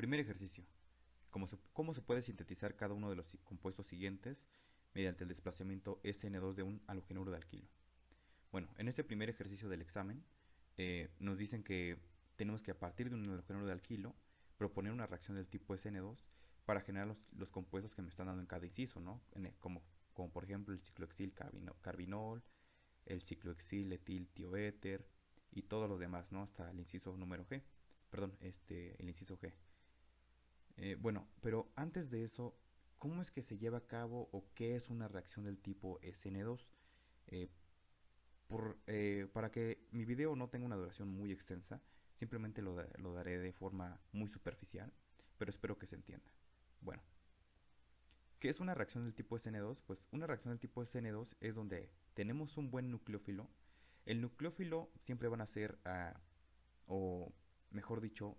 Primer ejercicio. ¿Cómo se puede sintetizar cada uno de los compuestos siguientes mediante el desplazamiento Sn2 de un halogenuro de alquilo? Bueno, en este primer ejercicio del examen nos dicen que tenemos que a partir de un halogenuro de alquilo proponer una reacción del tipo Sn2 para generar los compuestos que me están dando en cada inciso, ¿no? Como por ejemplo el ciclohexil carbinol, el ciclohexil etil tioéter y todos los demás, ¿no? Hasta el inciso número G. Perdón, el inciso G. Bueno, pero antes de eso, ¿cómo es que se lleva a cabo o qué es una reacción del tipo SN2? Eh, para que mi video no tenga una duración muy extensa, simplemente lo daré de forma muy superficial, pero espero que se entienda. Bueno, ¿qué es una reacción del tipo SN2? Pues una reacción del tipo SN2 es donde tenemos un buen nucleófilo. El nucleófilo siempre van a ser, o mejor dicho,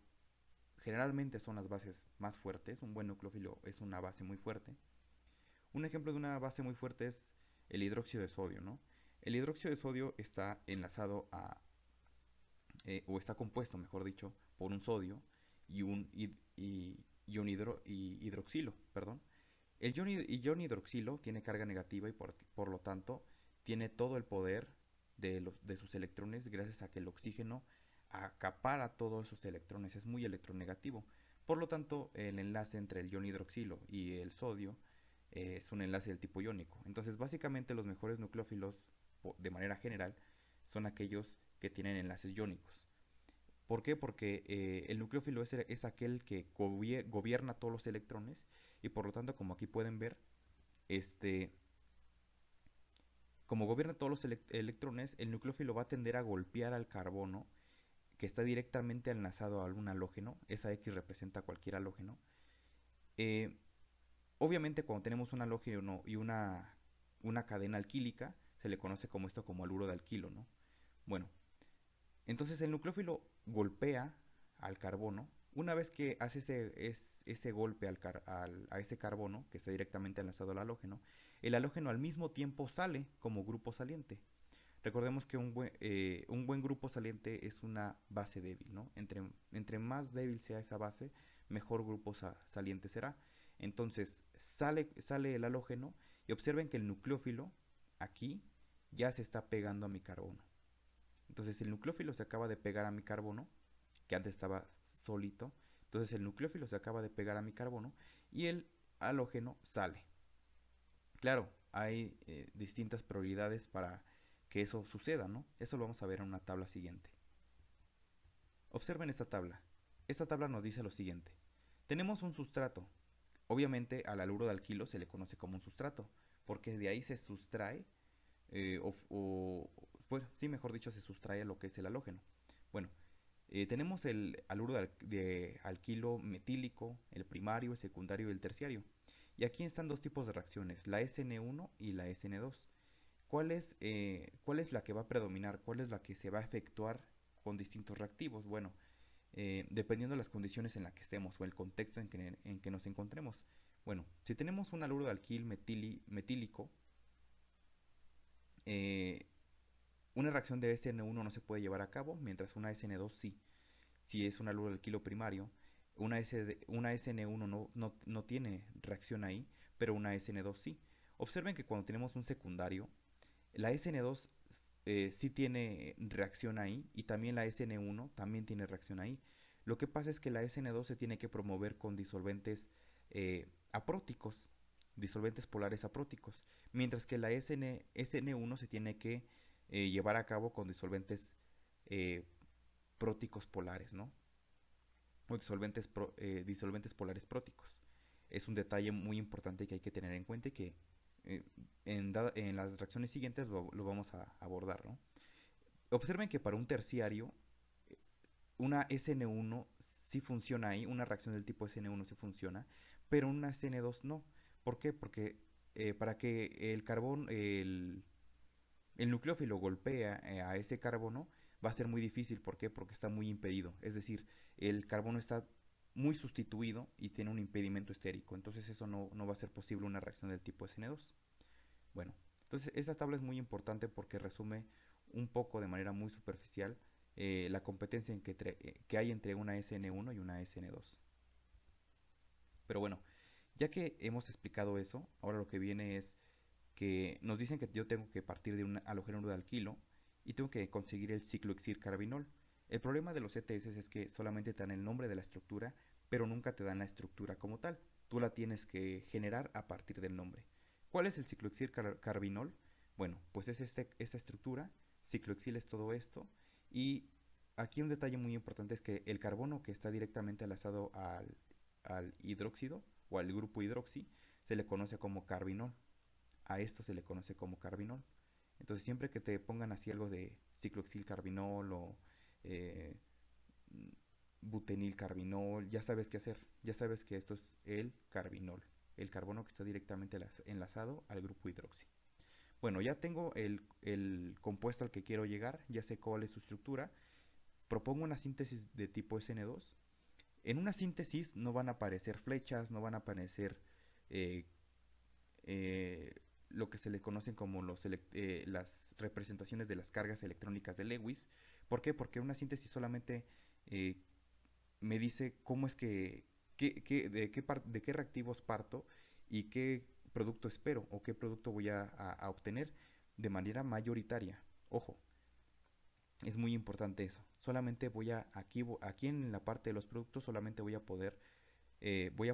generalmente son las bases más fuertes. Un buen nucleófilo es una base muy fuerte. Un ejemplo de una base muy fuerte es el hidróxido de sodio, ¿no? El hidróxido de sodio está enlazado o está compuesto, mejor dicho, por un sodio y un hidroxilo, perdón. El ion hidroxilo tiene carga negativa y por lo tanto tiene todo el poder de sus electrones gracias a que el oxígeno acapara todos esos electrones, es muy electronegativo. Por lo tanto, el enlace entre el ion hidroxilo y el sodio es un enlace del tipo iónico. Entonces, básicamente los mejores nucleófilos, de manera general, son aquellos que tienen enlaces iónicos. ¿Por qué? Porque el nucleófilo es aquel que gobierna todos los electrones y por lo tanto, como aquí pueden ver, este, como gobierna todos los electrones, el nucleófilo va a tender a golpear al carbono que está directamente enlazado a algún halógeno. Esa X representa cualquier halógeno. Eh, Obviamente, cuando tenemos un halógeno y una cadena alquílica, se le conoce como esto como haluro de alquilo, ¿no? Bueno, entonces el nucleófilo golpea al carbono. Una vez que hace ese golpe a ese carbono, que está directamente enlazado al halógeno, el halógeno al mismo tiempo sale como grupo saliente. Recordemos que un buen grupo saliente es una base débil, ¿no? Entre más débil sea esa base, mejor grupo saliente será. Entonces sale el halógeno y observen que el nucleófilo aquí ya se está pegando a mi carbono. Entonces el nucleófilo se acaba de pegar a mi carbono, que antes estaba solito. Entonces el nucleófilo se acaba de pegar a mi carbono y el halógeno sale. Claro, hay distintas probabilidades para que eso suceda, ¿no? Eso lo vamos a ver en una tabla siguiente. Observen esta tabla. Esta tabla nos dice lo siguiente. Tenemos un sustrato. Obviamente al haluro de alquilo se le conoce como un sustrato, porque de ahí se sustrae, bueno, sí, mejor dicho, se sustrae lo que es el halógeno. Bueno, tenemos el haluro de alquilo metílico, el primario, el secundario y el terciario. Y aquí están dos tipos de reacciones, la SN1 y la SN2. ¿Cuál es la que va a predominar? ¿Cuál es la que se va a efectuar con distintos reactivos? Bueno, dependiendo de las condiciones en las que estemos o el contexto en que nos encontremos. Bueno, si tenemos un haluro de alquil metílico, eh, una reacción de SN1 no se puede llevar a cabo, mientras una SN2 sí. Si es un haluro de alquilo primario, una SN1 no tiene reacción ahí, pero una SN2 sí. Observen que cuando tenemos un secundario, la SN2 sí tiene reacción ahí y también la SN1 también tiene reacción ahí. Lo que pasa es que la SN2 se tiene que promover con disolventes apróticos, disolventes polares apróticos, mientras que la SN1 se tiene que llevar a cabo con disolventes eh, próticos polares, ¿no? O disolventes polares próticos. Es un detalle muy importante que hay que tener en cuenta y que eh, en las reacciones siguientes lo vamos a abordar, ¿no? Observen que para un terciario, una SN1 sí funciona ahí, una reacción del tipo SN1 sí funciona, pero una SN2 no. ¿Por qué? Porque para que el nucleófilo golpea a ese carbono, va a ser muy difícil. ¿Por qué? Porque está muy impedido. Es decir, el carbono está muy sustituido y tiene un impedimento estérico. Entonces eso no va a ser posible una reacción del tipo SN2. Bueno, entonces esta tabla es muy importante porque resume un poco de manera muy superficial la competencia que hay entre una SN1 y una SN2. Pero bueno, ya que hemos explicado eso, ahora lo que viene es que nos dicen que yo tengo que partir de un halogénuro de alquilo y tengo que conseguir el ciclohexil carbinol. El problema de los ETS es que solamente te dan el nombre de la estructura, pero nunca te dan la estructura como tal. Tú la tienes que generar a partir del nombre. ¿Cuál es el ciclohexil carbinol? Bueno, pues es esta estructura, ciclohexil es todo esto, y aquí un detalle muy importante es que el carbono que está directamente enlazado al hidróxido o al grupo hidroxi se le conoce como carbinol. A esto se le conoce como carbinol. Entonces siempre que te pongan así algo de ciclohexil carbinol o eh, butenil carbinol, ya sabes qué hacer. Ya sabes que esto es el carbinol, el carbono que está directamente enlazado al grupo hidroxi. Bueno, ya tengo el compuesto al que quiero llegar, ya sé cuál es su estructura. Propongo una síntesis de tipo SN2. En una síntesis no van a aparecer flechas, no van a aparecer eh, eh, lo que se le conocen como las representaciones de las cargas electrónicas de Lewis. ¿Por qué? Porque una síntesis solamente eh, me dice cómo es de qué reactivos parto y qué producto espero o qué producto voy a obtener de manera mayoritaria. Ojo, es muy importante eso. Solamente aquí en la parte de los productos solamente voy a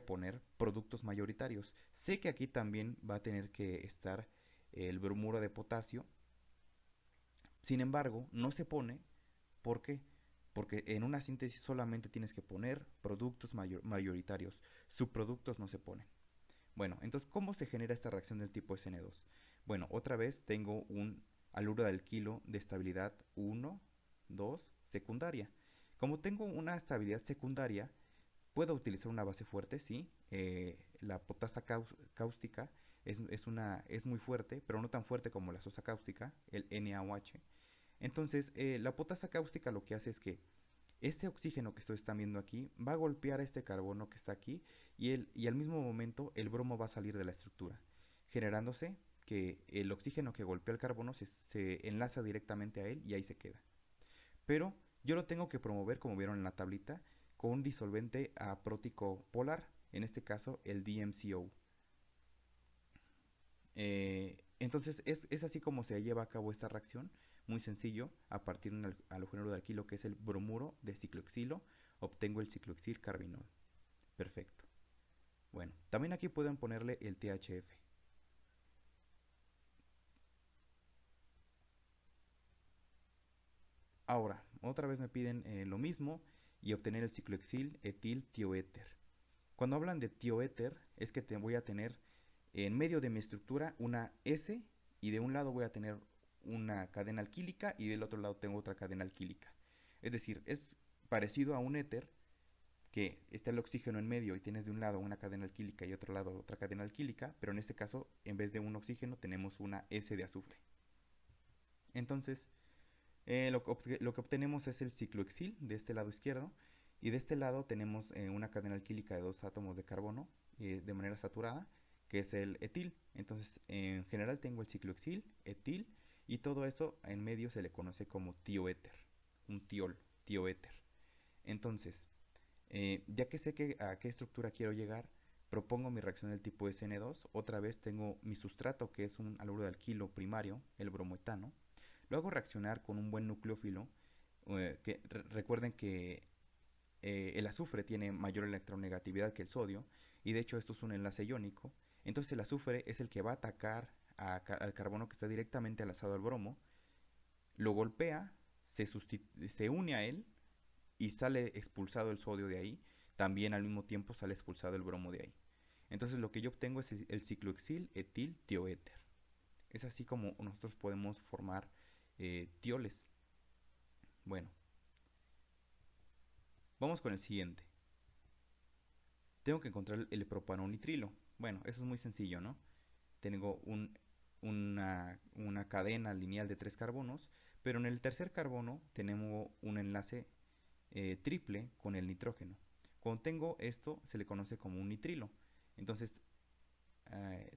poner productos mayoritarios. Sé que aquí también va a tener que estar el bromuro de potasio. Sin embargo, no se pone. ¿Por qué? Porque en una síntesis solamente tienes que poner productos mayoritarios. Subproductos no se ponen. Bueno, entonces, ¿cómo se genera esta reacción del tipo SN2? Bueno, otra vez tengo un haluro de alquilo de estabilidad 1, 2, secundaria. Como tengo una estabilidad secundaria, puedo utilizar una base fuerte, sí. La potasa cáustica es muy fuerte, pero no tan fuerte como la sosa cáustica, el NaOH. Entonces, la potasa cáustica lo que hace es que este oxígeno que ustedes están viendo aquí va a golpear a este carbono que está aquí y al mismo momento el bromo va a salir de la estructura, generándose que el oxígeno que golpea el carbono se enlaza directamente a él y ahí se queda. Pero yo lo tengo que promover, como vieron en la tablita, con un disolvente aprótico polar, en este caso el DMCO. Entonces es así como se lleva a cabo esta reacción, muy sencillo. A partir de un halogénuro de alquilo que es el bromuro de ciclohexilo, obtengo el ciclohexil carbinol. Perfecto. Bueno, también aquí pueden ponerle el THF. Ahora, otra vez me piden lo mismo y obtener el ciclohexil etil tioéter. Cuando hablan de tioéter es que voy a tener en medio de mi estructura una S y de un lado voy a tener una cadena alquílica y del otro lado tengo otra cadena alquílica. Es decir, es parecido a un éter que está el oxígeno en medio y tienes de un lado una cadena alquílica y otro lado otra cadena alquílica, pero en este caso en vez de un oxígeno tenemos una S de azufre. Entonces, lo que obtenemos es el ciclohexil de este lado izquierdo y de este lado tenemos una cadena alquílica de dos átomos de carbono de manera saturada, que es el etil. Entonces, en general tengo el ciclohexil, etil, y todo esto en medio se le conoce como tioéter, un tioéter. Entonces, ya que sé a qué estructura quiero llegar, propongo mi reacción del tipo SN2. Otra vez tengo mi sustrato, que es un haluro de alquilo primario, el bromoetano. Lo hago reaccionar con un buen nucleófilo. Recuerden que el azufre tiene mayor electronegatividad que el sodio, y de hecho esto es un enlace iónico. Entonces el azufre es el que va a atacar al carbono que está directamente enlazado al bromo, lo golpea, se une a él y sale expulsado el sodio de ahí. También al mismo tiempo sale expulsado el bromo de ahí. Entonces lo que yo obtengo es el ciclohexil etil tioéter. Es así como nosotros podemos formar tioles. Bueno, vamos con el siguiente. Tengo que encontrar el propanonitrilo. Bueno, eso es muy sencillo, ¿no? Tengo una cadena lineal de 3 carbonos, pero en el tercer carbono tenemos un enlace triple con el nitrógeno. Cuando tengo esto se le conoce como un nitrilo. Entonces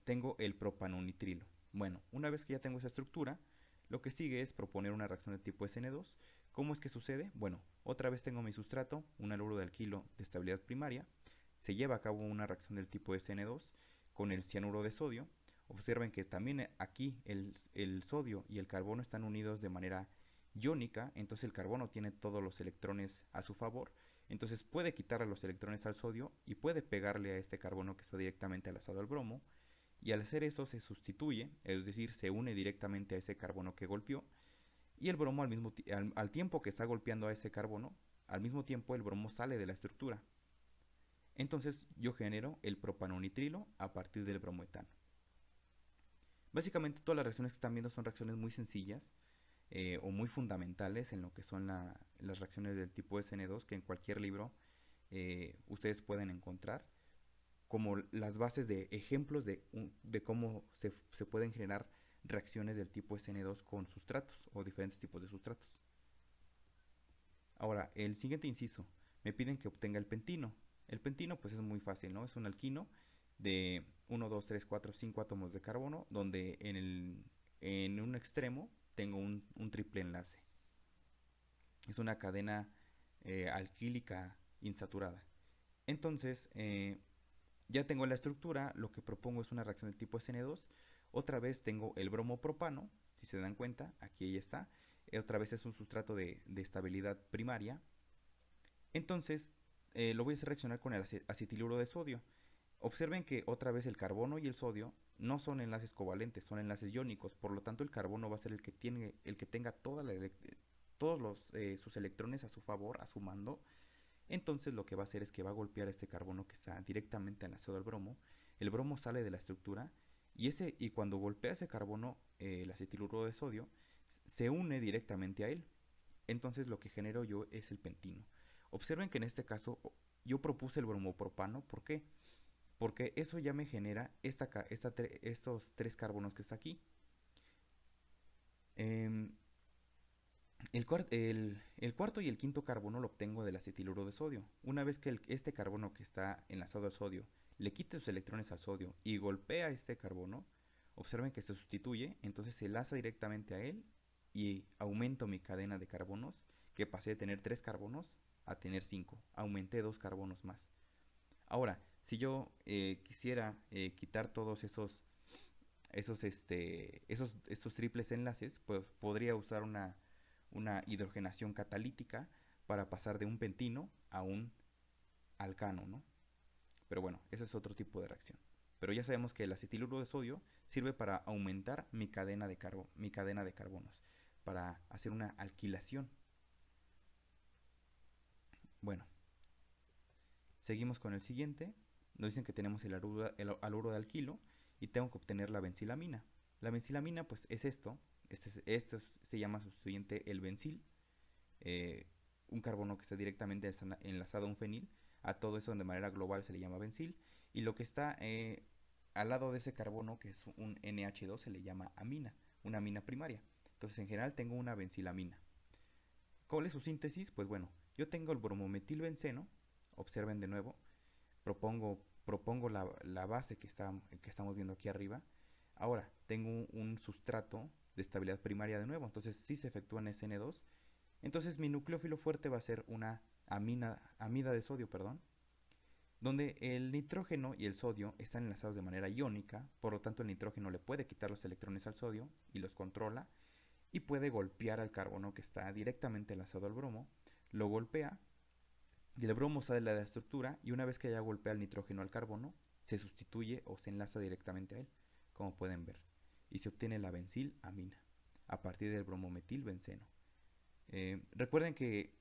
tengo el propanonitrilo. Bueno, una vez que ya tengo esa estructura, lo que sigue es proponer una reacción de tipo SN2. ¿Cómo es que sucede? Bueno, otra vez tengo mi sustrato, un haluro de alquilo de estabilidad primaria. se lleva a cabo una reacción del tipo SN2 con el cianuro de sodio. Observen que también aquí el sodio y el carbono están unidos de manera iónica, entonces el carbono tiene todos los electrones a su favor, entonces puede quitarle los electrones al sodio y puede pegarle a este carbono que está directamente enlazado al bromo, y al hacer eso se sustituye, es decir, se une directamente a ese carbono que golpeó, y el bromo al tiempo que está golpeando a ese carbono, al mismo tiempo el bromo sale de la estructura. Entonces yo genero el propanonitrilo a partir del bromoetano. Básicamente todas las reacciones que están viendo son reacciones muy sencillas o muy fundamentales en lo que son las reacciones del tipo SN2 que en cualquier libro ustedes pueden encontrar como las bases de ejemplos de cómo se pueden generar reacciones del tipo SN2 con sustratos o diferentes tipos de sustratos. Ahora, el siguiente inciso, me piden que obtenga el pentino. El pentino pues es muy fácil, ¿no? Es un alquino de 1, 2, 3, 4, 5 átomos de carbono, donde en un extremo tengo un triple enlace. Es una cadena alquílica insaturada. Entonces, ya tengo la estructura, lo que propongo es una reacción del tipo SN2. Otra vez tengo el bromopropano, si se dan cuenta, aquí ya está. Otra vez es un sustrato de estabilidad primaria. Entonces, lo voy a hacer reaccionar con el acetiluro de sodio. Observen que otra vez el carbono y el sodio no son enlaces covalentes, son enlaces iónicos. Por lo tanto, el carbono va a ser el que tenga todos sus electrones a su favor, a su mando. Entonces lo que va a hacer es que va a golpear este carbono que está directamente enlazado al bromo. El bromo sale de la estructura y cuando golpea ese carbono, el acetiluro de sodio, se une directamente a él. Entonces lo que genero yo es el pentino. Observen que en este caso yo propuse el bromopropano. ¿Por qué? Porque eso ya me genera estos tres carbonos que está aquí. Eh, el cuarto y el quinto carbono lo obtengo del acetiluro de sodio. Una vez que este carbono que está enlazado al sodio le quite sus electrones al sodio y golpea este carbono, observen que se sustituye, entonces se enlaza directamente a él y aumento mi cadena de carbonos, que pasé de tener 3 carbonos a tener 5. Aumenté 2 carbonos más. Ahora, si yo quisiera quitar todos estos triples enlaces, pues podría usar una hidrogenación catalítica para pasar de un pentino a un alcano, ¿no? Pero bueno, ese es otro tipo de reacción. Pero ya sabemos que el acetiluro de sodio sirve para aumentar mi cadena de carbonos, para hacer una alquilación. Bueno, seguimos con el siguiente. Nos dicen que tenemos el haluro de alquilo y tengo que obtener la benzilamina. La benzilamina pues es esto. Este se llama sustituyente el benzil. Un carbono que está directamente enlazado a un fenil. A todo eso de manera global se le llama benzil. Y lo que está al lado de ese carbono, que es un NH2, se le llama amina, una amina primaria. Entonces en general tengo una benzilamina. ¿Cuál es su síntesis? Pues bueno, yo tengo el bromometilbenceno. Observen de nuevo. Propongo la base que estamos viendo aquí arriba. Ahora, tengo un sustrato de estabilidad primaria de nuevo. Entonces sí se efectúa en SN2. Entonces mi nucleófilo fuerte va a ser una amida de sodio, perdón, donde el nitrógeno y el sodio están enlazados de manera iónica, por lo tanto el nitrógeno le puede quitar los electrones al sodio y los controla, y puede golpear al carbono que está directamente enlazado al bromo, lo golpea, y el bromo sale de la estructura, y una vez que ya golpea el nitrógeno al carbono, se sustituye o se enlaza directamente a él, como pueden ver, y se obtiene la benzilamina, a partir del bromometilbenceno. Recuerden que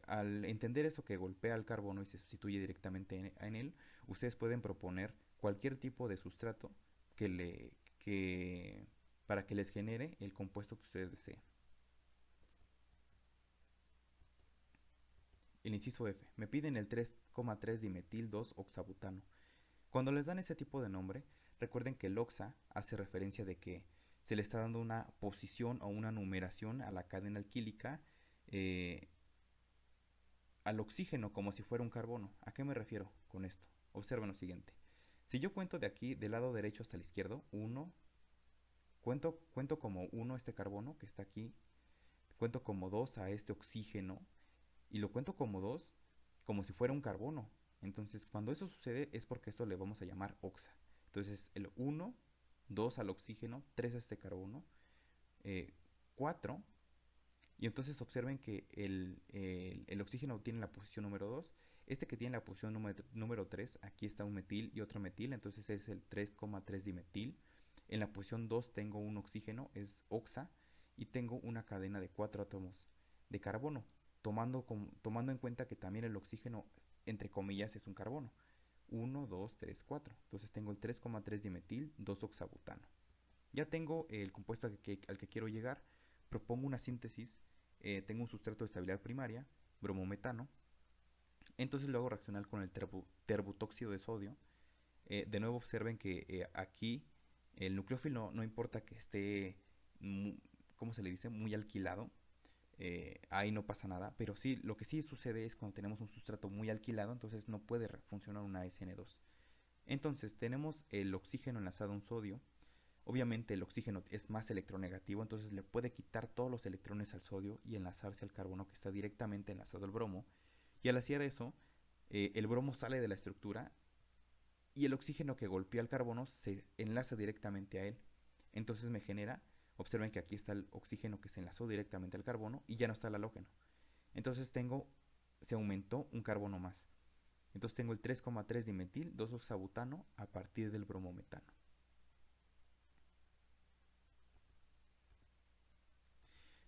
al entender eso que golpea el carbono y se sustituye directamente en él, ustedes pueden proponer cualquier tipo de sustrato para que les genere el compuesto que ustedes deseen. El inciso F. Me piden el 3,3 dimetil 2 oxabutano. Cuando les dan ese tipo de nombre, recuerden que el oxa hace referencia de que se le está dando una posición o una numeración a la cadena alquílica eh, al oxígeno como si fuera un carbono. ¿A qué me refiero con esto? Observen lo siguiente. Si yo cuento de aquí, del lado derecho hasta el izquierdo, 1, cuento como 1 este carbono que está aquí, cuento como 2 a este oxígeno, y lo cuento como 2 como si fuera un carbono. Entonces, cuando eso sucede es porque esto le vamos a llamar oxa. Entonces, el 1, 2 al oxígeno, 3 a este carbono, 4. Y entonces observen que el oxígeno tiene la posición número 2. Este que tiene la posición número 3, aquí está un metil y otro metil, entonces es el 3,3 dimetil. En la posición 2 tengo un oxígeno, es oxa, y tengo una cadena de 4 átomos de carbono, tomando en cuenta que también el oxígeno, entre comillas, es un carbono. 1, 2, 3, 4. Entonces tengo el 3,3 dimetil, 2-oxabutano. Ya tengo el compuesto al que quiero llegar. Propongo una síntesis. Tengo un sustrato de estabilidad primaria, bromometano. Entonces lo hago reaccionar con el terbutóxido de sodio. De nuevo observen que aquí el nucleófilo no importa que esté, ¿cómo se le dice? Muy alquilado. Ahí no pasa nada. Pero sí, lo que sí sucede es cuando tenemos un sustrato muy alquilado, entonces no puede funcionar una SN2. Entonces tenemos el oxígeno enlazado a un sodio. Obviamente el oxígeno es más electronegativo, entonces le puede quitar todos los electrones al sodio y enlazarse al carbono que está directamente enlazado al bromo. Y al hacer eso, el bromo sale de la estructura y el oxígeno que golpea al carbono se enlaza directamente a él. Entonces me genera, observen que aquí está el oxígeno que se enlazó directamente al carbono y ya no está el halógeno. Entonces se aumentó un carbono más. Entonces tengo el 3,3 dimetil 2-oxabutano a partir del bromometano.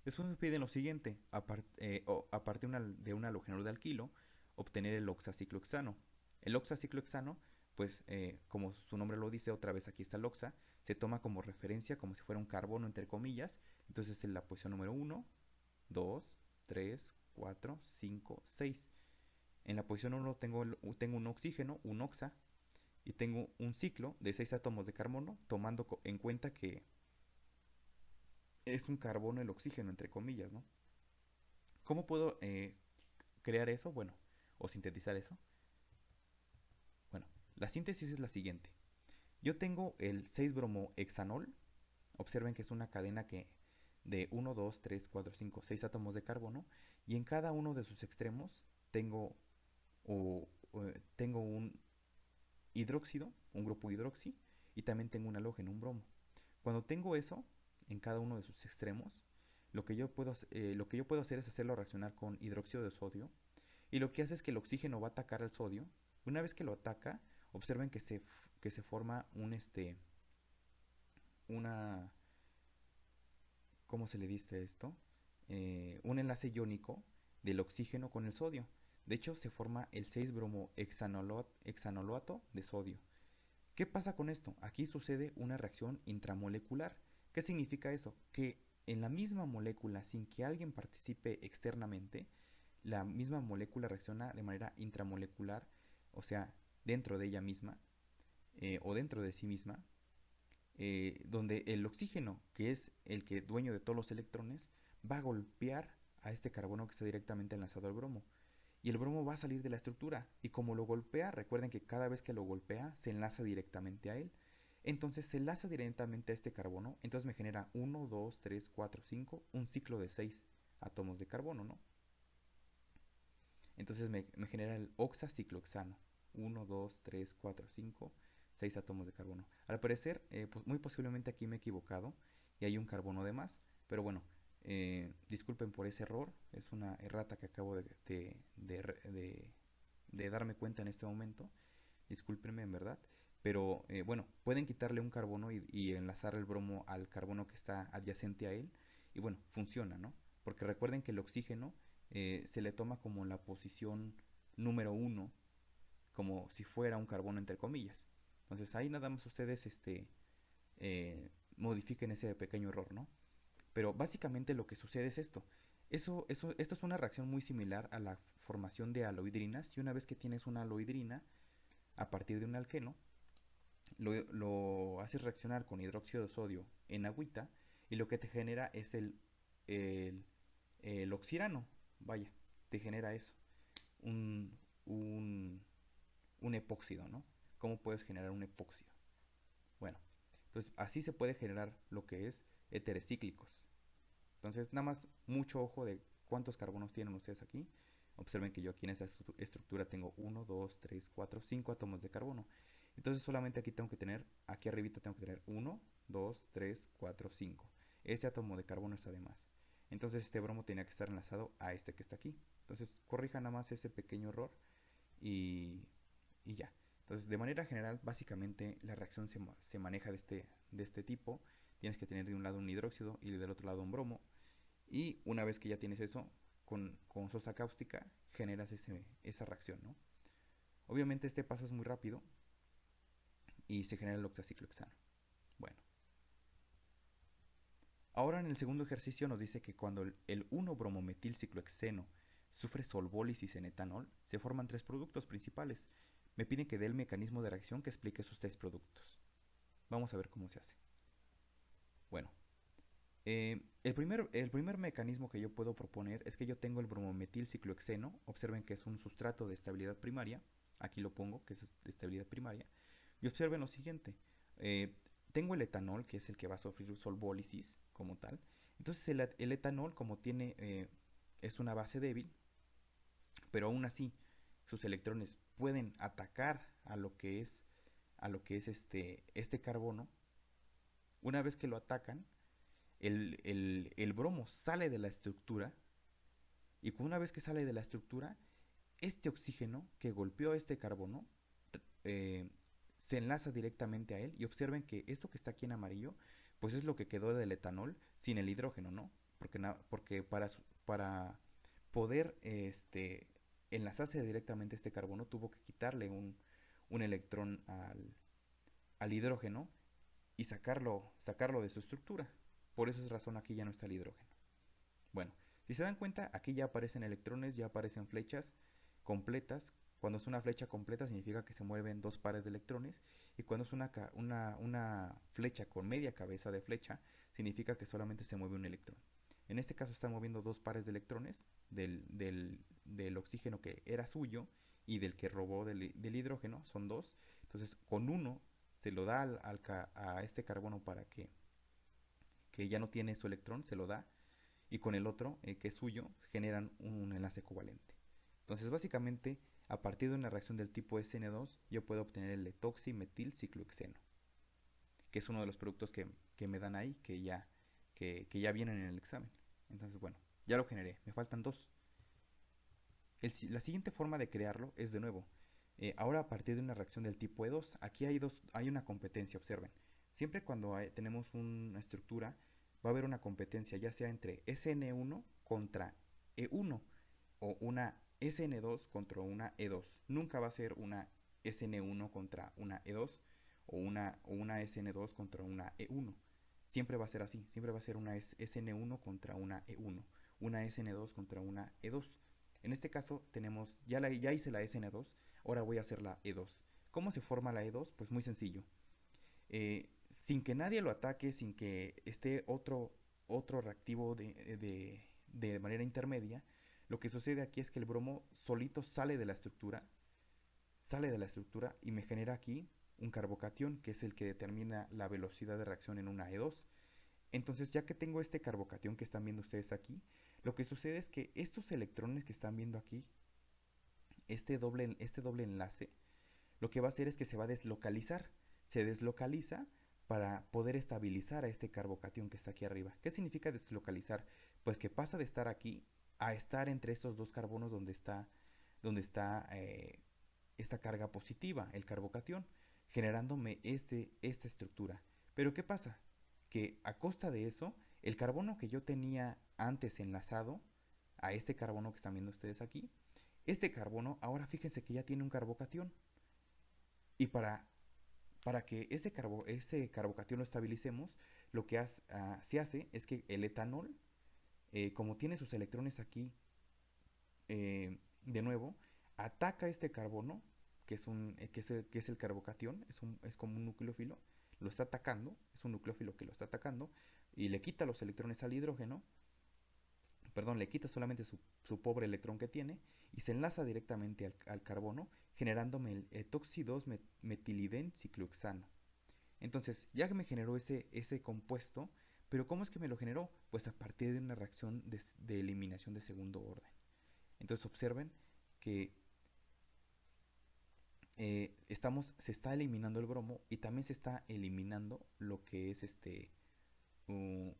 Después me piden lo siguiente, a partir de un halogenuro de alquilo, obtener el oxaciclohexano. El oxaciclohexano, pues como su nombre lo dice, otra vez aquí está el oxa, se toma como referencia como si fuera un carbono entre comillas, entonces es la posición número 1, 2, 3, 4, 5, 6. En la posición 1 tengo un oxígeno, un oxa, y tengo un ciclo de 6 átomos de carbono, tomando en cuenta que es un carbono el oxígeno, entre comillas, ¿no? ¿Cómo puedo crear eso? Bueno, o sintetizar eso. Bueno, la síntesis es la siguiente. Yo tengo el 6-bromohexanol. Observen que es una cadena de 1, 2, 3, 4, 5, 6 átomos de carbono. Y en cada uno de sus extremos tengo, tengo un hidróxido, un grupo hidroxi, y también tengo un halógeno, un bromo. Cuando tengo eso en cada uno de sus extremos, lo que yo puedo hacer es hacerlo reaccionar con hidróxido de sodio. Y lo que hace es que el oxígeno va a atacar al sodio. Una vez que lo ataca, observen que se forma una, ¿cómo se le dice esto? Un enlace iónico del oxígeno con el sodio. De hecho, se forma el 6-bromohexanoloato de sodio. ¿Qué pasa con esto? Aquí sucede una reacción intramolecular. ¿Qué significa eso? Que en la misma molécula, sin que alguien participe externamente, la misma molécula reacciona de manera intramolecular, o sea, dentro de ella misma o dentro de sí misma, donde el oxígeno, que es el que dueño de todos los electrones, va a golpear a este carbono que está directamente enlazado al bromo. Y el bromo va a salir de la estructura. Y como lo golpea, recuerden que cada vez que lo golpea, se enlaza directamente a él. Entonces se enlaza directamente a este carbono. Entonces me genera 1, 2, 3, 4, 5, un ciclo de 6 átomos de carbono, ¿no? Entonces me genera el oxaciclohexano. 1, 2, 3, 4, 5, 6 átomos de carbono. Al parecer, pues muy posiblemente aquí me he equivocado y hay un carbono de más. Pero bueno, disculpen por ese error. Es una errata que acabo de darme cuenta en este momento. Discúlpenme en verdad. Pero bueno, pueden quitarle un carbono y enlazar el bromo al carbono que está adyacente a él. Y bueno, funciona, ¿no? Porque recuerden que el oxígeno se le toma como la posición número 1, como si fuera un carbono entre comillas. Entonces ahí nada más ustedes modifiquen ese pequeño error, ¿no? Pero básicamente lo que sucede es esto. Esto es una reacción muy similar a la formación de aloidrinas. Y una vez que tienes una aloidrina, a partir de un alqueno, lo haces reaccionar con hidróxido de sodio en agüita y lo que te genera es el, el oxirano. Vaya, te genera eso. Un, un, un epóxido, ¿no? ¿Cómo puedes generar un epóxido? Bueno, entonces así se puede generar lo que es éteres cíclicos. Entonces, nada más mucho ojo de cuántos carbonos tienen ustedes aquí. Observen que yo aquí en esta estructura tengo 1, 2, 3, 4, 5 átomos de carbono. Entonces solamente aquí tengo que tener, aquí arribita tengo que tener 1, 2, 3, 4, 5. Este átomo de carbono está de más. Entonces este bromo tenía que estar enlazado a este que está aquí. Entonces corrija nada más ese pequeño error y ya. Entonces de manera general, básicamente la reacción se maneja de este tipo. Tienes que tener de un lado un hidróxido y del otro lado un bromo. Y una vez que ya tienes eso, con sosa cáustica generas esa reacción, ¿no? Obviamente este paso es muy rápido y se genera el oxaciclohexano. Bueno, ahora en el segundo ejercicio nos dice que cuando el 1-bromometilciclohexeno sufre solvólisis en etanol, se forman tres productos principales. Me piden que dé el mecanismo de reacción que explique esos tres productos. Vamos a ver cómo se hace. Bueno, el primer mecanismo que yo puedo proponer es que yo tengo el bromometilciclohexeno. Observen que es un sustrato de estabilidad primaria. Aquí lo pongo, que es de estabilidad primaria. Y observen lo siguiente. Eh, Tengo el etanol, que es el que va a sufrir solvólisis como tal. Entonces el etanol, como tiene, es una base débil, pero aún así sus electrones pueden atacar a lo que es este carbono. Una vez que lo atacan, el bromo sale de la estructura y una vez que sale de la estructura, este oxígeno que golpeó a este carbono eh, se enlaza directamente a él y observen que esto que está aquí en amarillo, pues es lo que quedó del etanol sin el hidrógeno, ¿no? Porque para poder enlazarse directamente a este carbono tuvo que quitarle un electrón al hidrógeno y sacarlo de su estructura. Por esa razón aquí ya no está el hidrógeno. Bueno, si se dan cuenta, aquí ya aparecen electrones, ya aparecen flechas completas. Cuando es una flecha completa significa que se mueven dos pares de electrones. Y cuando es una flecha con media cabeza de flecha, significa que solamente se mueve un electrón. En este caso están moviendo dos pares de electrones del oxígeno que era suyo y del que robó del hidrógeno, son dos. Entonces con uno se lo da a este carbono para que ya no tiene su electrón, se lo da y con el otro, que es suyo, generan un enlace covalente. Entonces, básicamente, a partir de una reacción del tipo SN2, yo puedo obtener el etoximetilciclohexeno, que es uno de los productos que me dan ahí, que ya vienen en el examen. Entonces, bueno, ya lo generé, me faltan dos. La siguiente forma de crearlo es de nuevo, ahora a partir de una reacción del tipo E2, aquí hay una competencia, observen. Siempre cuando tenemos una estructura, va a haber una competencia, ya sea entre SN1 contra E1 o una SN2 contra una E2. Nunca va a ser una SN1 contra una E2 o una SN2 contra una E1. Siempre va a ser así, siempre va a ser una SN1 contra una E1, una SN2 contra una E2. En este caso tenemos, ya hice la SN2, ahora voy a hacer la E2. ¿Cómo se forma la E2? Pues muy sencillo. Sin que nadie lo ataque, sin que esté otro reactivo de manera intermedia, lo que sucede aquí es que el bromo solito sale de la estructura y me genera aquí un carbocatión, que es el que determina la velocidad de reacción en una E2. Entonces, ya que tengo este carbocatión que están viendo ustedes aquí, lo que sucede es que estos electrones que están viendo aquí, este doble enlace, lo que va a hacer es que se va a deslocalizar. Se deslocaliza para poder estabilizar a este carbocatión que está aquí arriba. ¿Qué significa deslocalizar? Pues que pasa de estar aquí a estar entre estos dos carbonos donde está esta carga positiva, el carbocatión, generándome esta estructura. Pero ¿qué pasa? Que a costa de eso, el carbono que yo tenía antes enlazado a este carbono que están viendo ustedes aquí, este carbono ahora fíjense que ya tiene un carbocatión. Y para que ese carbocatión lo estabilicemos, lo que se hace es que el etanol, como tiene sus electrones aquí, de nuevo, ataca este carbono, que es el carbocatión, es como un nucleófilo, lo está atacando, es un nucleófilo que lo está atacando, y le quita los electrones al hidrógeno, perdón, le quita solamente su pobre electrón que tiene, y se enlaza directamente al carbono, generándome el etoxi-2-metilidenciclohexano. Entonces, ya que me generó ese compuesto, pero ¿cómo es que me lo generó? Pues a partir de una reacción de eliminación de segundo orden. Entonces observen que se está eliminando el bromo y también se está eliminando lo que es uh,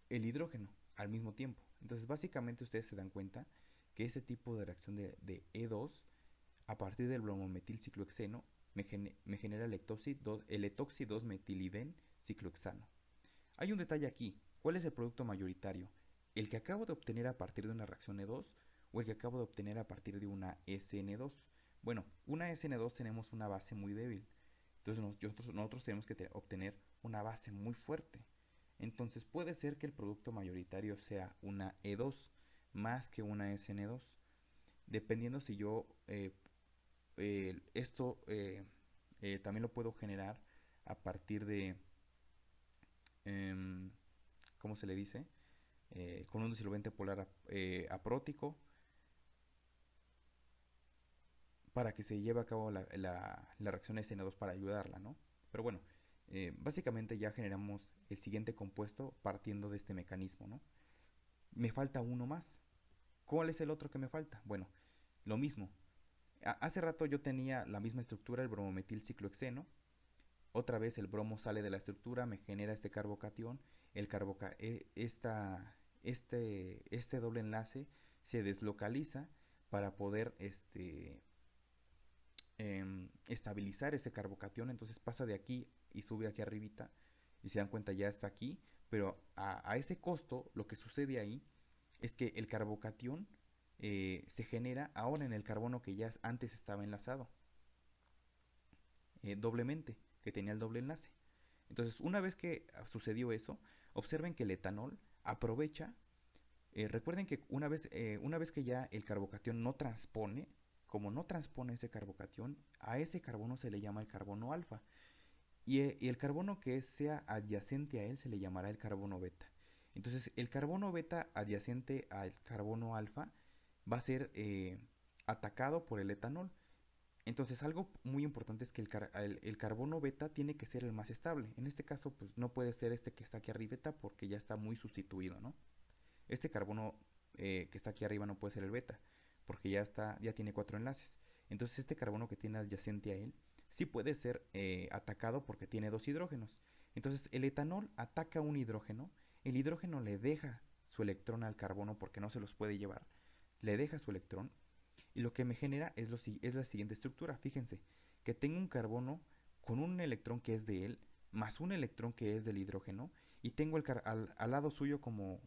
el hidrógeno al mismo tiempo. Entonces básicamente ustedes se dan cuenta que ese tipo de reacción de E2 a partir del bromometilciclohexeno me genera el etoxi 2 metiliden ciclohexano. Hay un detalle aquí. ¿Cuál es el producto mayoritario? ¿El que acabo de obtener a partir de una reacción E2 o el que acabo de obtener a partir de una SN2? Bueno, una SN2 tenemos una base muy débil. Entonces nosotros tenemos que obtener una base muy fuerte. Entonces puede ser que el producto mayoritario sea una E2 más que una SN2. Dependiendo si yo esto también lo puedo generar a partir de, eh, ¿cómo se le dice? Con un disolvente polar aprótico para que se lleve a cabo la reacción SN2 para ayudarla, ¿no? Pero bueno, básicamente ya generamos el siguiente compuesto partiendo de este mecanismo, ¿no? Me falta uno más. ¿Cuál es el otro que me falta? Bueno, lo mismo. Hace rato yo tenía la misma estructura, el bromometilciclohexeno. Otra vez el bromo sale de la estructura, me genera este carbocatión. El carboca este doble enlace se deslocaliza para poder estabilizar ese carbocatión. Entonces pasa de aquí y sube aquí arribita. Y se dan cuenta ya está aquí. Pero a ese costo lo que sucede ahí es que el carbocatión se genera ahora en el carbono que ya antes estaba enlazado doblemente, que tenía el doble enlace. Entonces, una vez que sucedió eso, observen que el etanol aprovecha. Recuerden que una vez que ya el carbocatión no transpone, como no transpone ese carbocatión, a ese carbono se le llama el carbono alfa. Y el carbono que sea adyacente a él se le llamará el carbono beta. Entonces, el carbono beta adyacente al carbono alfa va a ser atacado por el etanol. Entonces, algo muy importante es que el carbono beta tiene que ser el más estable. En este caso, pues no puede ser este que está aquí arriba porque ya está muy sustituido, ¿no? Este carbono que está aquí arriba no puede ser el beta, porque ya tiene 4 enlaces. Entonces, este carbono que tiene adyacente a él sí puede ser atacado porque tiene 2 hidrógenos. Entonces, el etanol ataca un hidrógeno, el hidrógeno le deja su electrón al carbono porque no se los puede llevar, le deja su electrón y lo que me genera es la siguiente estructura. Fíjense, que tengo un carbono con un electrón que es de él, más un electrón que es del hidrógeno, y tengo al lado suyo como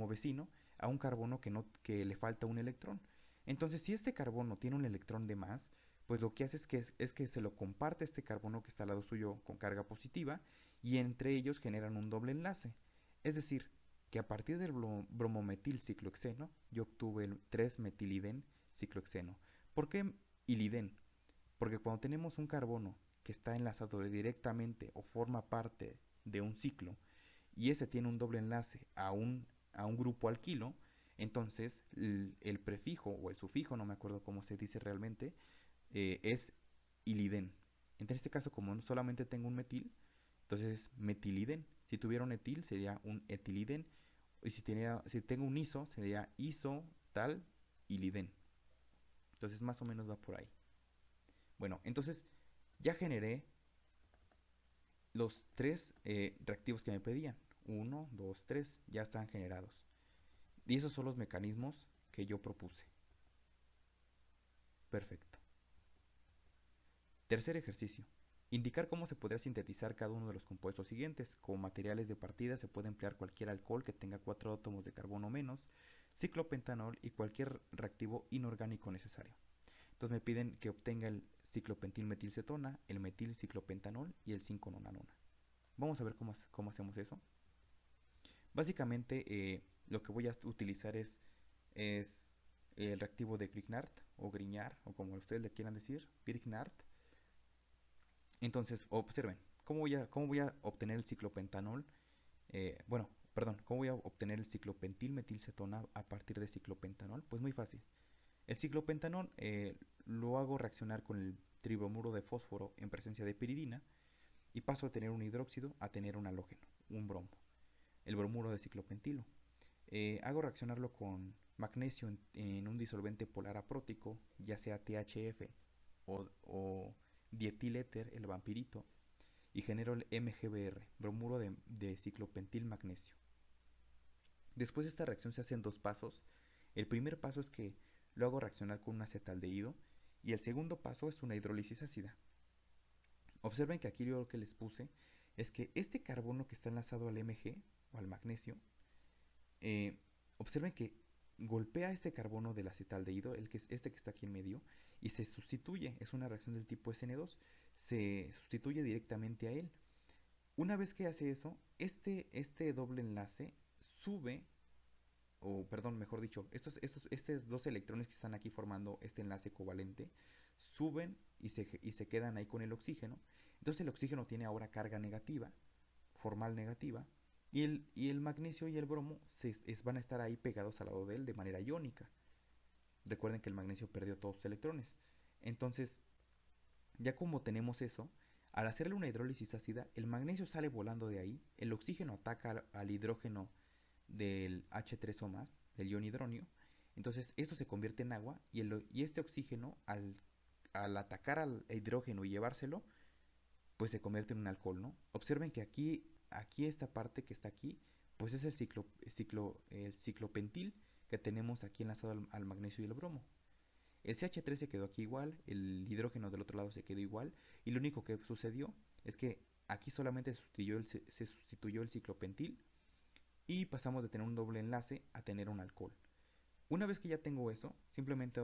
vecino a un carbono que le falta un electrón. Entonces, si este carbono tiene un electrón de más, pues lo que hace es que se lo comparte este carbono que está al lado suyo con carga positiva, y entre ellos generan un doble enlace. Es decir, que a partir del bromometilciclohexeno yo obtuve el 3-metiliden ciclohexeno. ¿Por qué iliden? Porque cuando tenemos un carbono que está enlazado directamente o forma parte de un ciclo y ese tiene un doble enlace a un grupo alquilo, entonces el prefijo o el sufijo, no me acuerdo cómo se dice realmente, es iliden. En este caso, como solamente tengo un metil, entonces es metiliden. Si tuviera un etil, sería un etiliden. Y si tengo un iso, sería iso tal iliden. Entonces más o menos va por ahí. Bueno, entonces ya generé los 3 reactivos que me pedían. Uno, 2, 3, ya están generados. Y esos son los mecanismos que yo propuse. Perfecto. Tercer ejercicio. Indicar cómo se podría sintetizar cada uno de los compuestos siguientes. Como materiales de partida se puede emplear cualquier alcohol que tenga 4 átomos de carbono menos, ciclopentanol y cualquier reactivo inorgánico necesario. Entonces me piden que obtenga el ciclopentilmetilcetona, el metilciclopentanol y el 5-nonanona. Vamos a ver cómo hacemos eso. Básicamente lo que voy a utilizar es el reactivo de Grignard o Grignard o como ustedes le quieran decir, Grignard. Entonces observen, cómo voy a obtener el ciclopentanol? Bueno, perdón, ¿cómo voy a obtener el ciclopentilmetilcetona a partir de ciclopentanol? Pues muy fácil. El ciclopentanol lo hago reaccionar con el tribromuro de fósforo en presencia de piridina y paso a tener un hidróxido a tener un bromo, el bromuro de ciclopentilo. Hago reaccionarlo magnesio en un disolvente polar aprótico, ya sea THF o dietiléter, el vampirito, y genero el MgBr, bromuro de ciclopentil magnesio. Después de esta reacción se hacen dos pasos. El primer paso es que lo hago reaccionar con un acetaldehído y el segundo paso es una hidrólisis ácida. Observen que aquí yo lo que les puse es que este carbono que está enlazado al Mg o al magnesio, eh, observen que golpea este carbono del acetaldehído, este que está aquí en medio, y se sustituye, es una reacción del tipo SN2, se sustituye directamente a él. Una vez que hace eso, este doble enlace sube, o perdón, mejor dicho, estos dos electrones que están aquí formando este enlace covalente, suben y se quedan ahí con el oxígeno. Entonces el oxígeno tiene ahora carga negativa, formal negativa, y el magnesio y el bromo van a estar ahí pegados al lado de él de manera iónica. Recuerden que el magnesio perdió todos sus electrones. Entonces, ya como tenemos eso, al hacerle una hidrólisis ácida, el magnesio sale volando de ahí, el oxígeno ataca al hidrógeno del H3 o más, del ion hidronio, entonces esto se convierte en agua y este oxígeno al atacar al hidrógeno y llevárselo, pues se convierte en un alcohol, ¿no? Observen que aquí esta parte que está aquí, pues es el ciclopentil que tenemos aquí enlazado al magnesio y el bromo. El CH3 se quedó aquí igual, el hidrógeno del otro lado se quedó igual, y lo único que sucedió es que aquí solamente se sustituyó el ciclopentil y pasamos de tener un doble enlace a tener un alcohol. Una vez que ya tengo eso, simplemente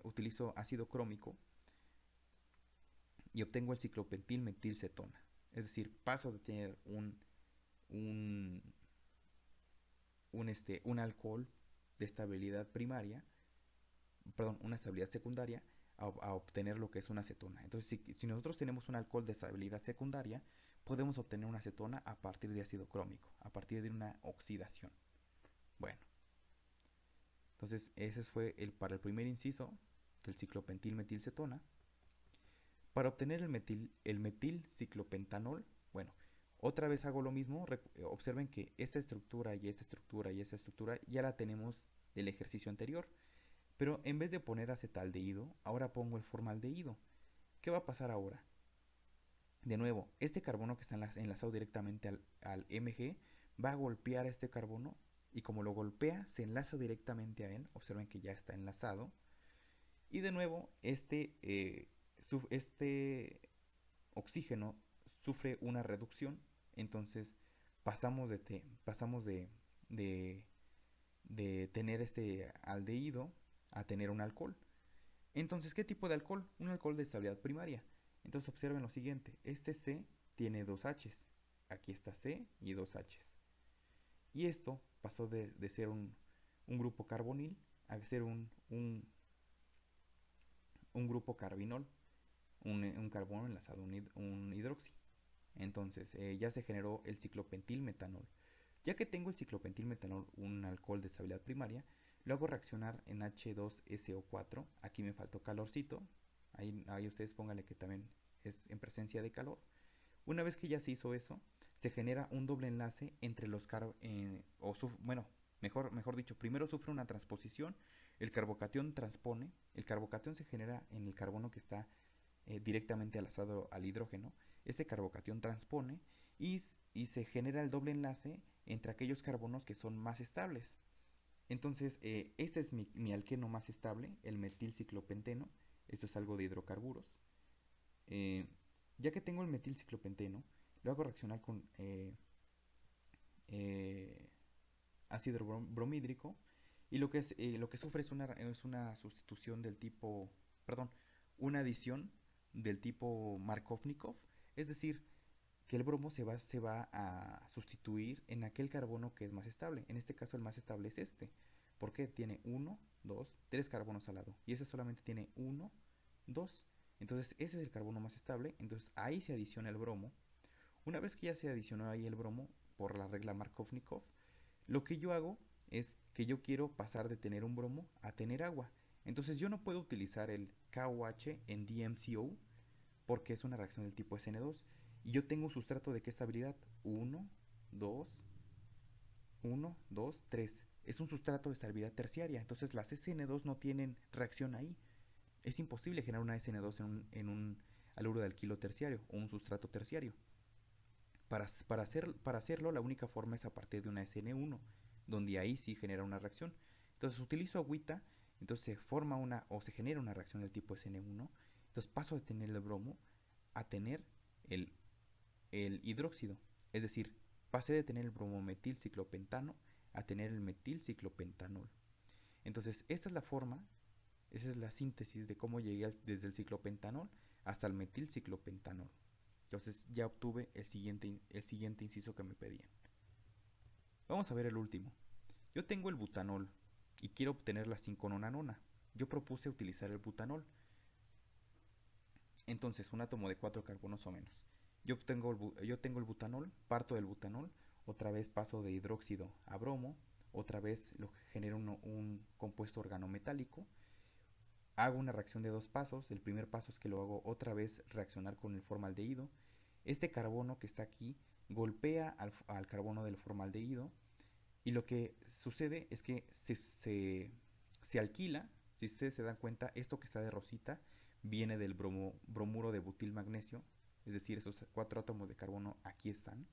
utilizo ácido crómico y obtengo el ciclopentil metilcetona. Es decir, paso de tener un, un alcohol de estabilidad primaria, perdón, una estabilidad secundaria, a obtener lo que es una acetona. Entonces, si nosotros tenemos un alcohol de estabilidad secundaria, podemos obtener una acetona a partir de ácido crómico, a partir de una oxidación. Bueno, entonces ese fue para el primer inciso del ciclopentil metilcetona. Para obtener el metil ciclopentanol, bueno, otra vez hago lo mismo. Observen que esta estructura y esta estructura y esta estructura ya la tenemos del ejercicio anterior. Pero en vez de poner acetaldehído, ahora pongo el formaldehído. ¿Qué va a pasar ahora? De nuevo, este carbono que está enlazado directamente al Mg va a golpear a este carbono y como lo golpea, se enlaza directamente a él. Observen que ya está enlazado. Y de nuevo, este oxígeno sufre una reducción. Entonces pasamos de tener este aldehído a tener un alcohol. Entonces, ¿qué tipo de alcohol? Un alcohol de estabilidad primaria. Entonces observen lo siguiente, este C tiene dos H's, aquí está C y dos H's. Y esto pasó de ser un grupo carbonil a ser un grupo carbinol, un carbono enlazado a un hidroxi. Entonces ya se generó el ciclopentilmetanol. Ya que tengo el ciclopentilmetanol, un alcohol de estabilidad primaria, lo hago reaccionar en H2SO4. Aquí me faltó calorcito. Ahí ustedes pónganle que también es en presencia de calor. Una vez que ya se hizo eso, se genera un doble enlace entre los bueno, mejor dicho, primero sufre una transposición, el carbocatión transpone, el carbocatión se genera en el carbono que está directamente enlazado al hidrógeno, ese carbocatión transpone y se genera el doble enlace entre aquellos carbonos que son más estables. Entonces, este es mi alqueno más estable, el metilciclopenteno. Esto es algo de hidrocarburos. Eh, ya que tengo el metilciclopenteno, lo hago reaccionar con eh, ácido bromhídrico y lo que sufre es una sustitución del tipo, perdón, una adición del tipo Markovnikov, es decir, que el bromo se va a sustituir en aquel carbono que es más estable. En este caso el más estable es este, porque tiene 1, 2, 3 carbonos al lado y ese solamente tiene 1, 2. Entonces ese es el carbono más estable, entonces ahí se adiciona el bromo. Una vez que ya se adicionó ahí el bromo por la regla Markovnikov, lo que yo hago es que yo quiero pasar de tener un bromo a tener agua. Entonces yo no puedo utilizar el KOH en DMCO porque es una reacción del tipo SN2. Y yo tengo un sustrato de qué estabilidad? 1, 2, 1, 2, 3. es un sustrato de estabilidad terciaria, entonces las SN2 no tienen reacción ahí. Es imposible generar una SN2 en un haluro de alquilo terciario o un sustrato terciario. Para hacerlo, la única forma es a partir de una SN1, donde ahí sí genera una reacción. Entonces utilizo agüita, entonces se forma una o se genera una reacción del tipo SN1, entonces paso de tener el bromo a tener el, el hidróxido. Es decir, pasé de tener el bromometilciclopentano a tener el metilciclopentanol. Entonces, esta es la forma, esa es la síntesis de cómo llegué desde el ciclopentanol hasta el metilciclopentanol. Entonces ya obtuve el siguiente inciso que me pedían. Vamos a ver el último. Yo tengo el butanol y quiero obtener la 5-nonanona. Yo propuse utilizar el butanol. Entonces, un átomo de 4 carbonos o menos. Yo tengo el butanol, parto del butanol, otra vez paso de hidróxido a bromo, otra vez lo genero un compuesto organometálico. Hago una reacción de dos pasos. El primer paso es que lo hago otra vez reaccionar con el formaldehído. Este carbono que está aquí golpea al carbono del formaldehído y lo que sucede es que se alquila. Si ustedes se dan cuenta, esto que está de rosita viene del bromuro de butil magnesio, es decir, esos 4 átomos de carbono aquí están.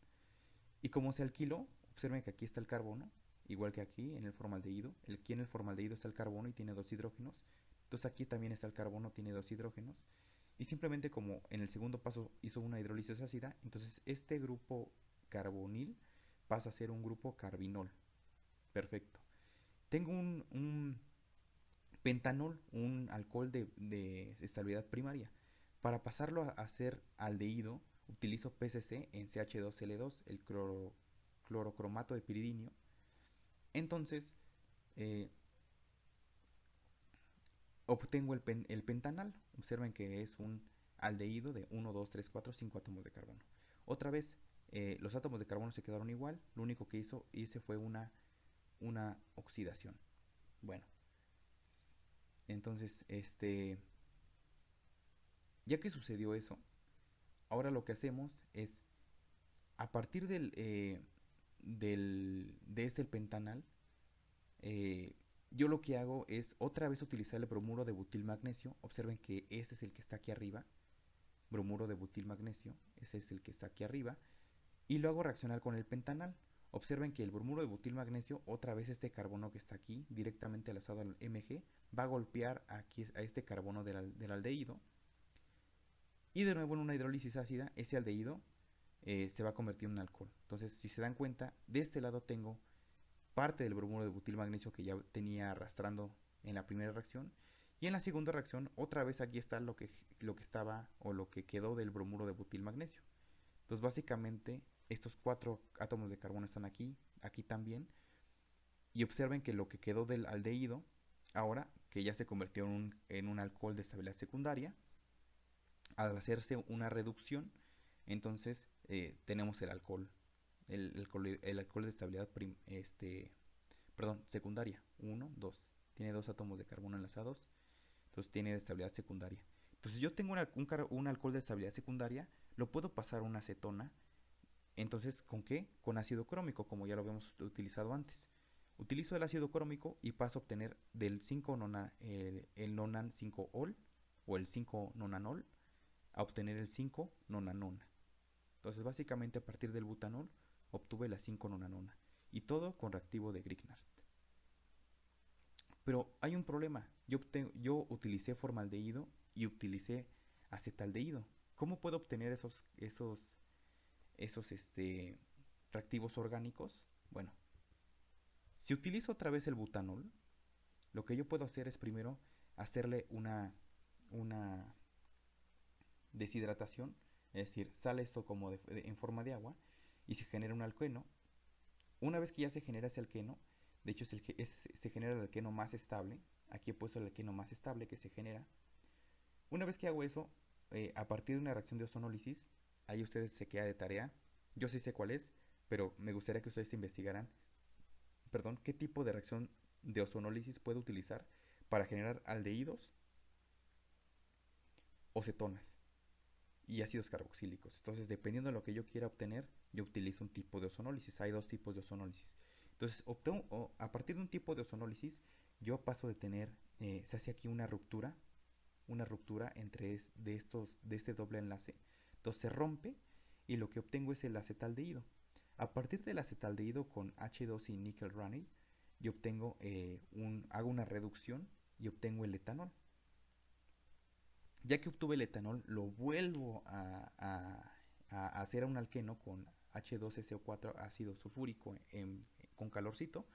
Y como se alquiló, observen que aquí está el carbono, igual que aquí en el formaldehído. Aquí en el formaldehído está el carbono y tiene 2 hidrógenos. Entonces aquí también está el carbono, tiene 2 hidrógenos. Y simplemente como en el segundo paso hizo una hidrólisis ácida, entonces este grupo carbonil pasa a ser un grupo carbinol. Perfecto. Tengo un pentanol, un alcohol de estabilidad primaria. Para pasarlo a hacer aldehído, utilizo PCC en CH2L2, el clorocromato de piridinio. Entonces, eh, obtengo el pentanal. Observen que es un aldehído de 1, 2, 3, 4, 5 átomos de carbono. Otra vez, los átomos de carbono se quedaron igual. Lo único que hice fue una oxidación. Bueno, entonces, ya que sucedió eso, ahora lo que hacemos es, a partir de el pentanal, eh, yo lo que hago es otra vez utilizar el bromuro de butil magnesio. Observen que este es el que está aquí arriba, bromuro de butil magnesio, ese es el que está aquí arriba, y lo hago reaccionar con el pentanal. Observen que el bromuro de butil magnesio, otra vez este carbono que está aquí, directamente enlazado al Mg, va a golpear aquí a este carbono del aldehído. Y de nuevo en una hidrólisis ácida, ese aldehído se va a convertir en un alcohol. Entonces, si se dan cuenta, de este lado tengo parte del bromuro de butil magnesio que ya tenía arrastrando en la primera reacción. Y en la segunda reacción, otra vez aquí está lo que estaba o lo que quedó del bromuro de butil magnesio. Entonces, básicamente, estos 4 átomos de carbono están aquí, aquí también. Y observen que lo que quedó del aldehído, ahora que ya se convirtió en un alcohol de estabilidad secundaria, al hacerse una reducción, entonces tenemos el alcohol, el alcohol de estabilidad secundaria, 1, 2. Tiene 2 átomos de carbono enlazados, entonces tiene estabilidad secundaria. Entonces yo tengo un alcohol de estabilidad secundaria, lo puedo pasar a una acetona. Entonces, ¿con qué? Con ácido crómico, como ya lo habíamos utilizado antes. Utilizo el ácido crómico y paso a obtener del 5 el nonan 5-ol o el 5-nonanol a obtener el 5-nonanona. Entonces, básicamente a partir del butanol obtuve la 5-nonanona. Y todo con reactivo de Grignard. Pero hay un problema. Yo utilicé formaldehído y utilicé acetaldehído. ¿Cómo puedo obtener esos reactivos orgánicos? Bueno, si utilizo otra vez el butanol, lo que yo puedo hacer es primero hacerle una deshidratación, es decir, sale esto como en forma de agua y se genera un alqueno. Una vez que ya se genera ese alqueno, de hecho se genera el alqueno más estable. Aquí he puesto el alqueno más estable que se genera. Una vez que hago eso, a partir de una reacción de ozonólisis, ahí ustedes se queda de tarea. Yo sí sé cuál es, pero me gustaría que ustedes investigaran, perdón, qué tipo de reacción de ozonólisis puedo utilizar para generar aldehídos o cetonas y ácidos carboxílicos. Entonces, dependiendo de lo que yo quiera obtener, yo utilizo un tipo de ozonólisis. Hay 2 tipos de ozonólisis. Entonces, a partir de un tipo de ozonólisis, yo paso de tener, se hace aquí una ruptura de este doble enlace. Entonces se rompe y lo que obtengo es el acetaldehído. A partir del acetaldehído con H2 y níquel ranil, yo obtengo hago una reducción y obtengo el etanol. Ya que obtuve el etanol, lo vuelvo a hacer a un alqueno con H2SO4 ácido sulfúrico con calorcito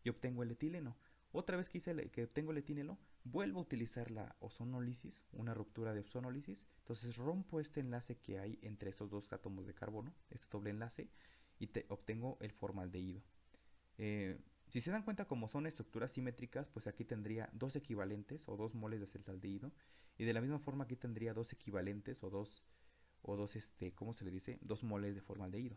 y obtengo el etileno. Otra vez que obtengo el etileno, vuelvo a utilizar la ozonólisis, una ruptura de ozonólisis. Entonces rompo este enlace que hay entre esos dos átomos de carbono, este doble enlace, y obtengo el formaldehído. Si se dan cuenta, como son estructuras simétricas, pues aquí tendría dos equivalentes o 2 moles de acetaldehído, y de la misma forma aquí tendría dos equivalentes o dos ¿cómo se le dice? 2 moles de formaldehído.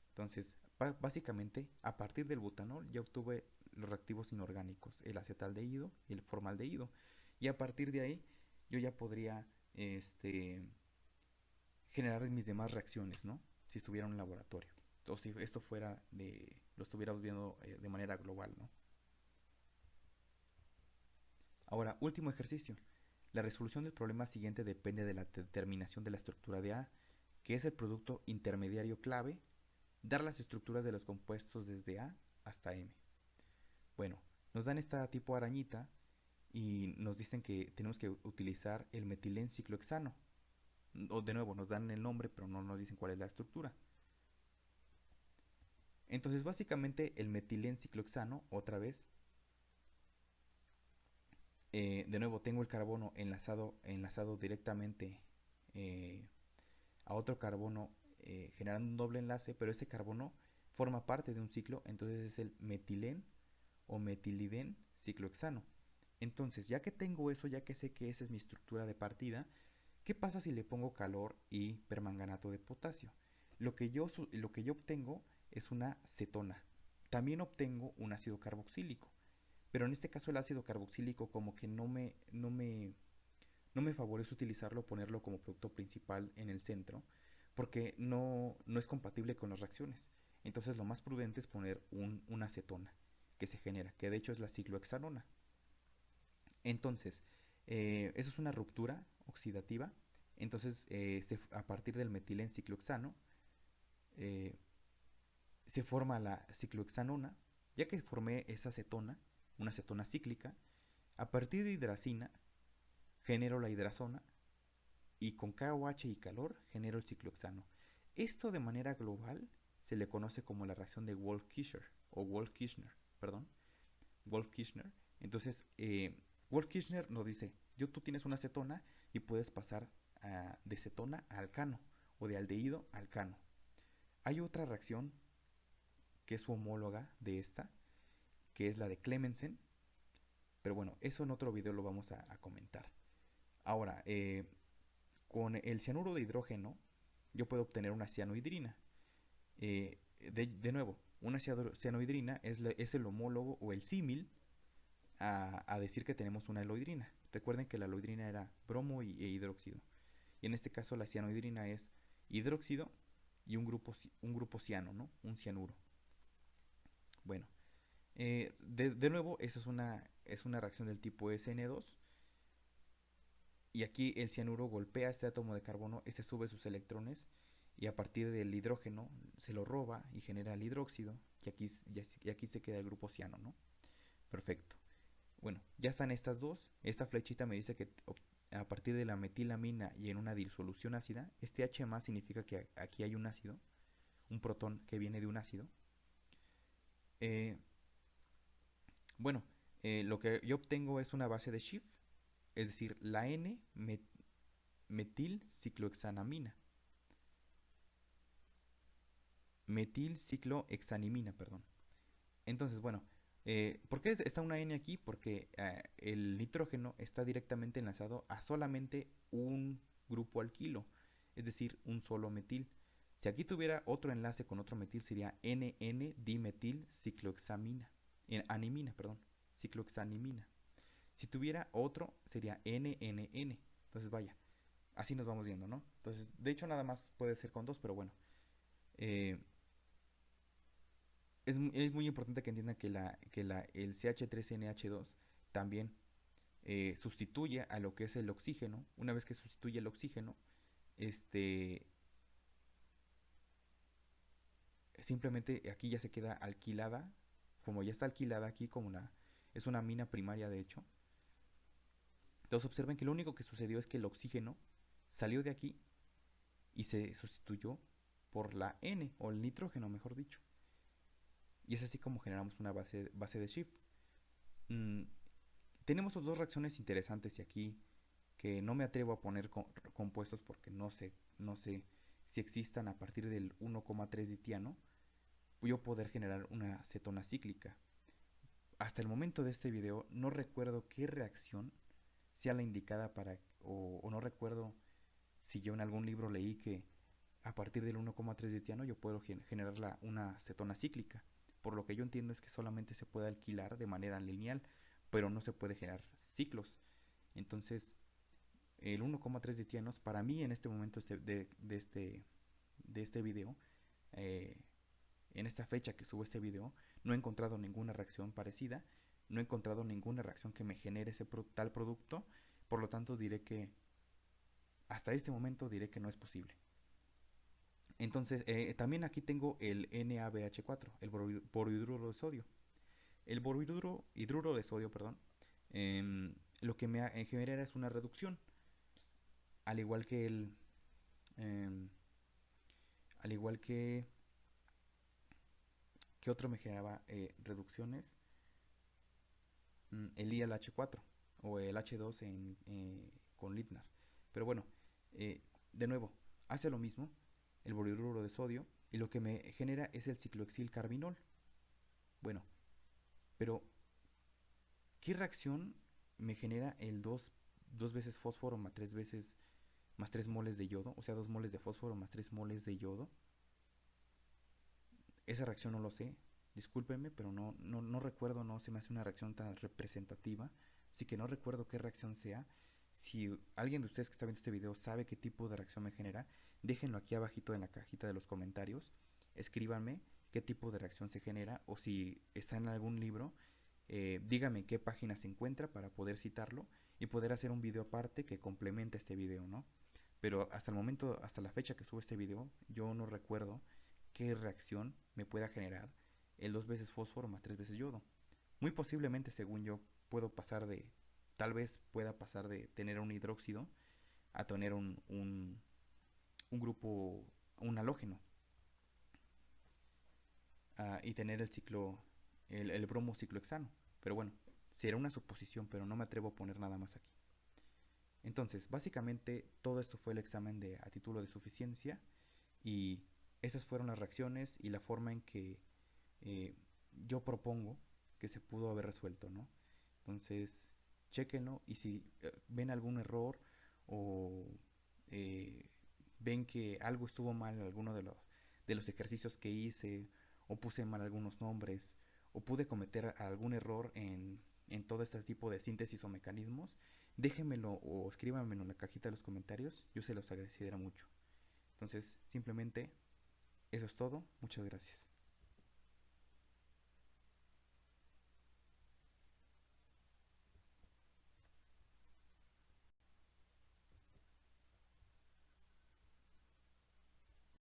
Entonces, básicamente, a partir del butanol ya obtuve los reactivos inorgánicos, el acetaldehído y el formaldehído. Y a partir de ahí, yo ya podría generar mis demás reacciones, ¿no? Si estuviera en un laboratorio. O si esto lo estuviéramos viendo de manera global, ¿no? Ahora, último ejercicio. La resolución del problema siguiente depende de la determinación de la estructura de A, que es el producto intermediario clave, dar las estructuras de los compuestos desde A hasta M. Bueno, nos dan esta tipo arañita y nos dicen que tenemos que utilizar el metilenciclohexano. O de nuevo, nos dan el nombre, pero no nos dicen cuál es la estructura. Entonces, básicamente, el metilenciclohexano, otra vez, de nuevo, tengo el carbono enlazado directamente a otro carbono, generando un doble enlace, pero ese carbono forma parte de un ciclo, entonces es el metilén o metilidén ciclohexano. Entonces, ya que tengo eso, ya que sé que esa es mi estructura de partida, ¿qué pasa si le pongo calor y permanganato de potasio? Lo que yo obtengo es una cetona. También obtengo un ácido carboxílico. Pero en este caso el ácido carboxílico como que no me favorece utilizarlo, ponerlo como producto principal en el centro, porque no es compatible con las reacciones. Entonces lo más prudente es poner una acetona que se genera, que de hecho es la ciclohexanona. Entonces, eso es una ruptura oxidativa. Entonces, a partir del metilenciclohexano, eh, se forma la ciclohexanona. Ya que formé esa acetona, una acetona cíclica, a partir de hidracina genero la hidrazona y con KOH y calor genero el ciclohexano. Esto de manera global se le conoce como la reacción de Wolff-Kishner o Wolff-Kishner, perdón, Wolff-Kishner. Entonces, Wolff-Kishner nos dice, tú tienes una acetona y puedes pasar de cetona a alcano o de aldehído a alcano. Hay otra reacción que es su homóloga de esta, que es la de Clemensen, pero bueno, eso en otro video lo vamos a comentar. Ahora, con el cianuro de hidrógeno, yo puedo obtener una cianohidrina. De nuevo, una cianohidrina es el homólogo o el símil a decir que tenemos una halohidrina. Recuerden que la halohidrina era bromo e hidróxido. Y en este caso la cianohidrina es hidróxido y un grupo ciano, ¿no? Un cianuro. Bueno, de nuevo, eso es una reacción del tipo SN2. Y aquí el cianuro golpea este átomo de carbono, este sube sus electrones y a partir del hidrógeno se lo roba y genera el hidróxido y aquí se queda el grupo ciano, ¿no? Perfecto. Bueno, ya están estas dos. Esta flechita me dice que a partir de la metilamina y en una disolución ácida, este H más significa que aquí hay un ácido, un protón que viene de un ácido. Bueno, lo que yo obtengo es una base de Schiff, es decir, la N-metilciclohexanamina. Metilciclohexanimina, perdón. Entonces, bueno, ¿por qué está una N aquí? Porque el nitrógeno está directamente enlazado a solamente un grupo alquilo, es decir, un solo metil. Si aquí tuviera otro enlace con otro metil sería NN-dimetilciclohexamina, animina, perdón, ciclohexanimina. Si tuviera otro sería NNN. Entonces vaya, así nos vamos viendo, ¿no? Entonces, de hecho nada más puede ser con dos, pero bueno. es muy importante que entiendan el CH3NH2 también sustituye a lo que es el oxígeno. Una vez que sustituye el oxígeno, este, simplemente aquí ya se queda alquilada, como ya está alquilada aquí como es una mina primaria de hecho. Entonces observen que lo único que sucedió es que el oxígeno salió de aquí y se sustituyó por la N, o el nitrógeno mejor dicho. Y es así como generamos una base de Schiff. Mm, tenemos dos reacciones interesantes y aquí que no me atrevo a poner compuestos porque no sé si existan a partir del 1,3 ditiano, yo poder generar una cetona cíclica. Hasta el momento de este video no recuerdo qué reacción sea la indicada o no recuerdo si yo en algún libro leí que a partir del 1,3 ditiano yo puedo generar una cetona cíclica. Por lo que yo entiendo es que solamente se puede alquilar de manera lineal, pero no se puede generar ciclos. Entonces, el 1,3 ditianos, para mí en este momento de este video, eh, en esta fecha que subo este video, no he encontrado ninguna reacción parecida, no he encontrado ninguna reacción que me genere tal producto, por lo tanto diré que, hasta este momento diré que no es posible. Entonces, también aquí tengo el NaBH4, el borhidruro de sodio. El borhidruro de sodio, perdón, lo que me genera es una reducción, al igual que em, al igual que otro me generaba reducciones, el ILH4 o el H2 con Littner. Pero bueno, de nuevo, hace lo mismo el borhidruro de sodio y lo que me genera es el ciclohexilcarbinol. Bueno, pero ¿qué reacción me genera el dos veces fósforo más 3 veces más 3 moles de yodo? O sea, 2 moles de fósforo más 3 moles de yodo. Esa reacción no lo sé, discúlpenme, pero no recuerdo, no se me hace una reacción tan representativa, así que no recuerdo qué reacción sea. Si alguien de ustedes que está viendo este video sabe qué tipo de reacción me genera, déjenlo aquí abajito en la cajita de los comentarios, escríbanme qué tipo de reacción se genera, o si está en algún libro, díganme en qué página se encuentra para poder citarlo y poder hacer un video aparte que complemente este video, ¿no? Pero hasta el momento, hasta la fecha que subo este video, yo no recuerdo qué reacción me pueda generar el 2 veces fósforo más 3 veces yodo. Muy posiblemente, según yo, tal vez pueda pasar de tener un hidróxido a tener un grupo, un halógeno, y tener el bromo ciclohexano. Pero bueno, será una suposición, pero no me atrevo a poner nada más aquí. Entonces, básicamente todo esto fue el examen a título de suficiencia y esas fueron las reacciones y la forma en que eh, yo propongo que se pudo haber resuelto, ¿no? Entonces, chequenlo y si ven algún error o eh, ven que algo estuvo mal en alguno de los ejercicios que hice o puse mal algunos nombres o pude cometer algún error en todo este tipo de síntesis o mecanismos, déjenmelo o escríbanmelo en la cajita de los comentarios, yo se los agradecería mucho. Entonces, simplemente eso es todo. Muchas gracias.